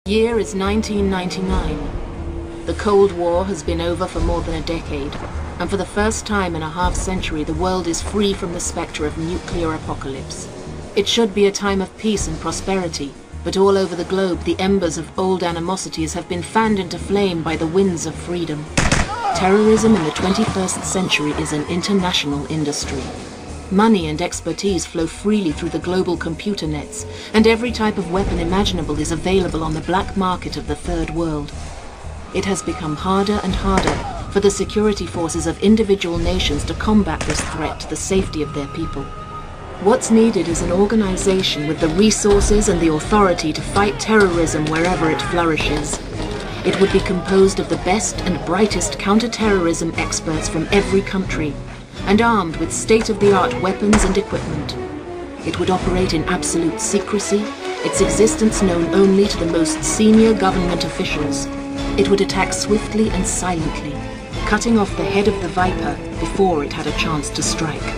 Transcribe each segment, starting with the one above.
Year is 1999. The Cold War has been over for more than a decade, and for the first time in a half-century the world is free from the spectre of nuclear apocalypse. It should be a time of peace and prosperity, but all over the globe the embers of old animosities have been fanned into flame by the winds of freedom. Terrorism in the 21st century is an international industry. Money and expertise flow freely through the global computer nets, and every type of weapon imaginable is available on the black market of the Third World. It has become harder and harder for the security forces of individual nations to combat this threat to the safety of their people. What's needed is an organization with the resources and the authority to fight terrorism wherever it flourishes. It would be composed of the best and brightest counter-terrorism experts from every country, and armed with state-of-the-art weapons and equipment. It would operate in absolute secrecy, its existence known only to the most senior government officials. It would attack swiftly and silently, cutting off the head of the viper before it had a chance to strike.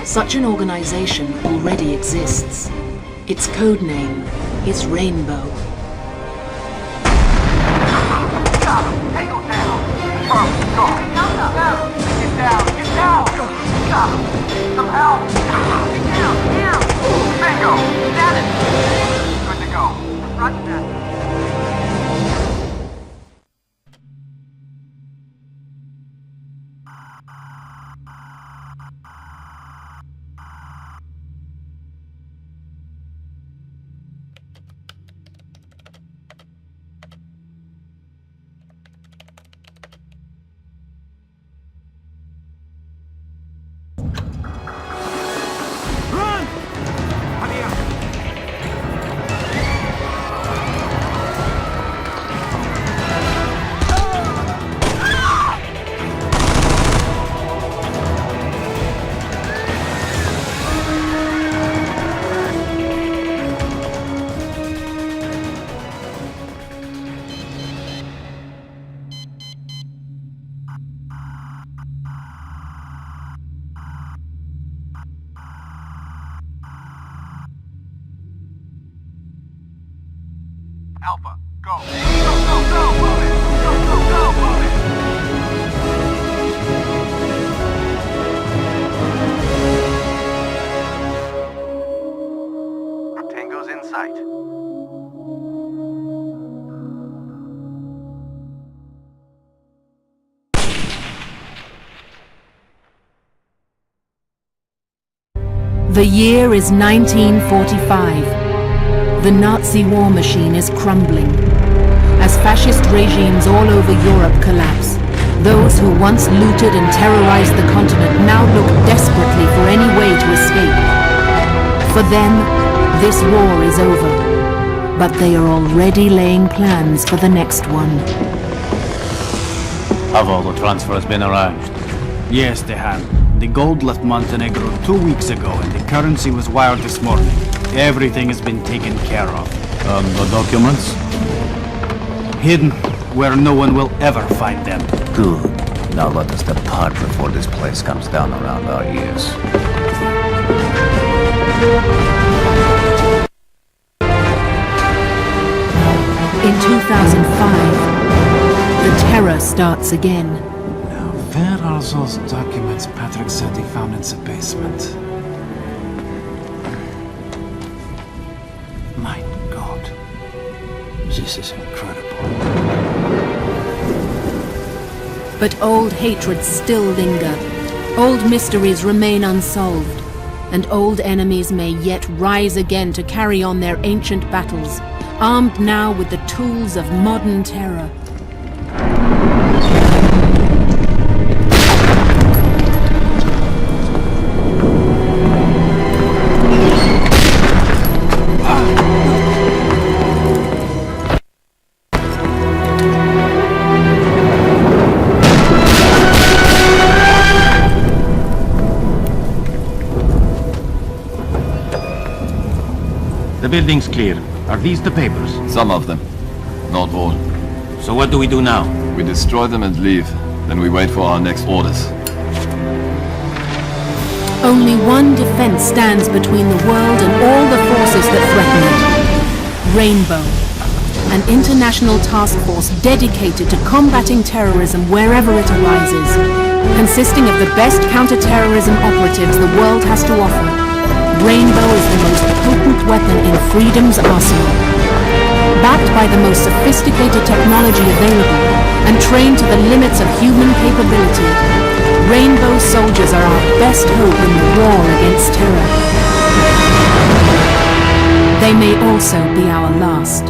Such an organization already exists. Its code name is Rainbow. Some help! Get down! Bingo! Got it! Good to go. Roger that. Alpha, go! Go, move it! Go, move it! Tango's in sight. The year is 1945. The Nazi war machine is crumbling. As fascist regimes all over Europe collapse, those who once looted and terrorized the continent now look desperately for any way to escape. For them, this war is over, but they are already laying plans for the next one. Have all the transfers been arranged? Yes, they have. The gold left Montenegro 2 weeks ago and the currency was wired this morning. Everything has been taken care of. The documents? Hidden, where no one will ever find them. Good. Now let us depart before this place comes down around our ears. In 2005, the terror starts again. Now, where are those documents Patrick said he found in the basement? My God. This is incredible. But old hatreds still linger, old mysteries remain unsolved, and old enemies may yet rise again to carry on their ancient battles, armed now with the tools of modern terror. The building's clear. Are these the papers? Some of them. Not all. So what do we do now? We destroy them and leave. Then we wait for our next orders. Only one defense stands between the world and all the forces that threaten it. Rainbow. an international task force dedicated to combating terrorism wherever it arises, consisting of the best counter-terrorism operatives the world has to offer. Rainbow is the most potent weapon in freedom's arsenal. Backed by the most sophisticated technology available and trained to the limits of human capability, Rainbow soldiers are our best hope in the war against terror. They may also be our last.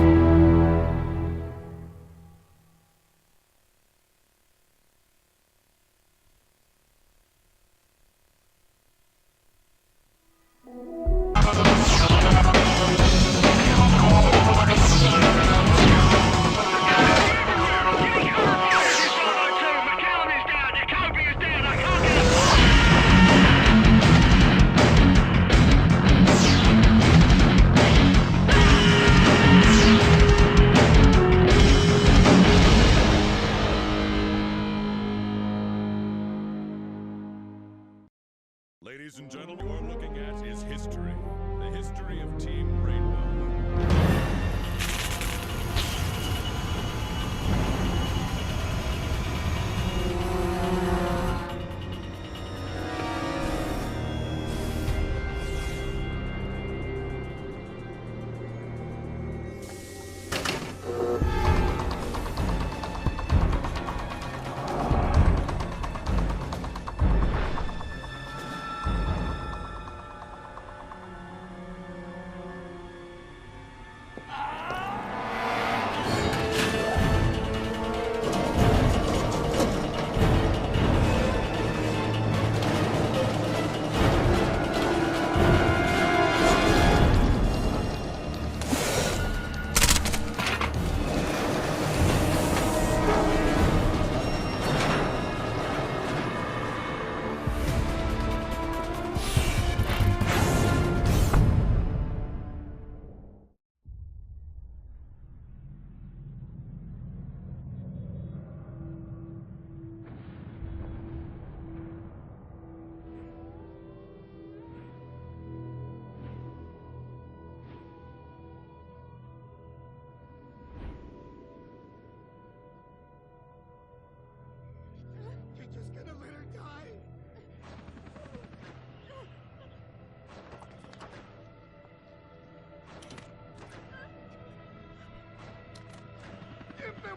Ladies and gentlemen, what we're looking at is history. The history of Team Rainbow.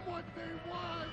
What they want!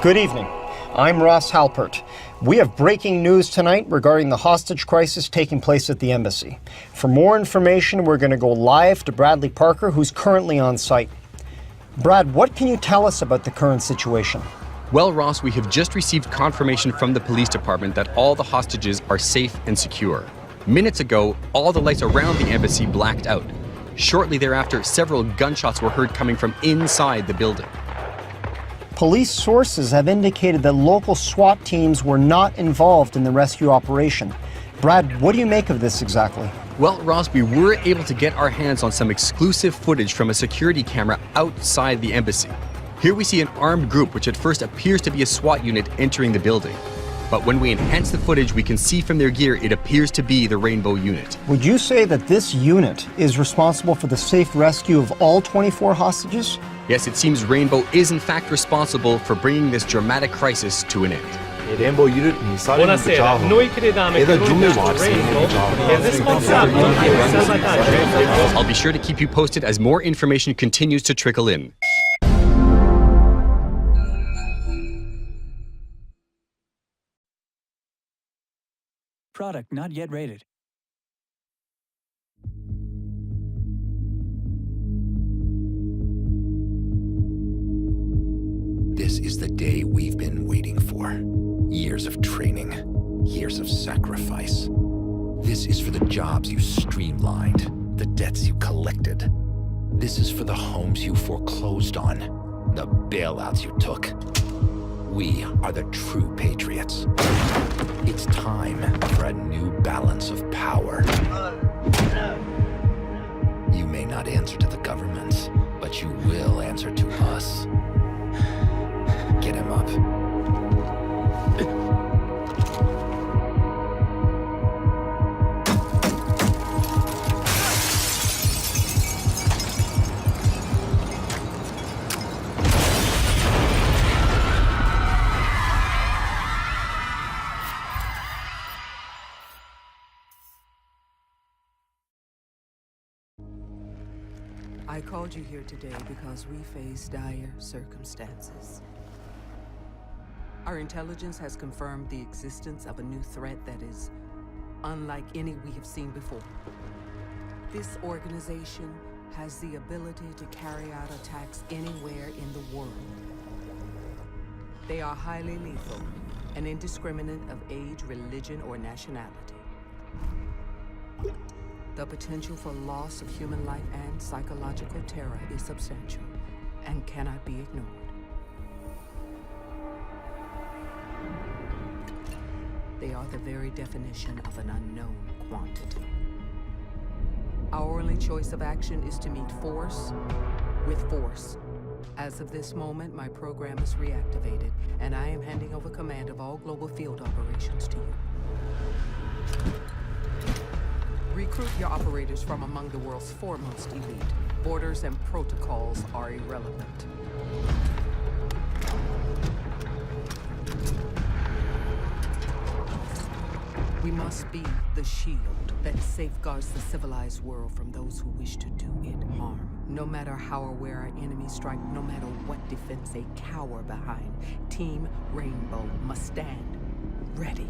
Good evening. I'm Ross Halpert. We have breaking news tonight regarding the hostage crisis taking place at the embassy. For more information, we're going to go live to Bradley Parker, who's currently on site. Brad, what can you tell us about the current situation? Well, Ross, we have just received confirmation from the police department that all the hostages are safe and secure. Minutes ago, all the lights around the embassy blacked out. Shortly thereafter, several gunshots were heard coming from inside the building. Police sources have indicated that local SWAT teams were not involved in the rescue operation. Brad, what do you make of this exactly? Well, Ross, we were able to get our hands on some exclusive footage from a security camera outside the embassy. Here we see an armed group which at first appears to be a SWAT unit entering the building. But when we enhance the footage, we can see from their gear it appears to be the Rainbow unit. Would you say that this unit is responsible for the safe rescue of all 24 hostages? Yes, it seems Rainbow is in fact responsible for bringing this dramatic crisis to an end. Rainbow unit Buonasera, noi credevamo che Rainbow è responsabile. I'll be sure to keep you posted as more information continues to trickle in. Product not yet rated. This is the day we've been waiting for. Years of training, years of sacrifice. This is for the jobs you streamlined, the debts you collected. This is for the homes you foreclosed on, the bailouts you took. We are the true patriots. It's time for a new balance of power. You may not answer to the government, but you will answer to us. Get him up. I called you here today because we face dire circumstances. Our intelligence has confirmed the existence of a new threat that is unlike any we have seen before. This organization has the ability to carry out attacks anywhere in the world. They are highly lethal and indiscriminate of age, religion, or nationality. The potential for loss of human life and psychological terror is substantial and cannot be ignored. They are the very definition of an unknown quantity. Our only choice of action is to meet force with force. As of this moment, my program is reactivated, and I am handing over command of all global field operations to you. Recruit your operators from among the world's foremost elite. Borders and protocols are irrelevant. We must be the shield that safeguards the civilized world from those who wish to do it harm. No matter how or where our enemies strike, no matter what defense they cower behind, Team Rainbow must stand ready.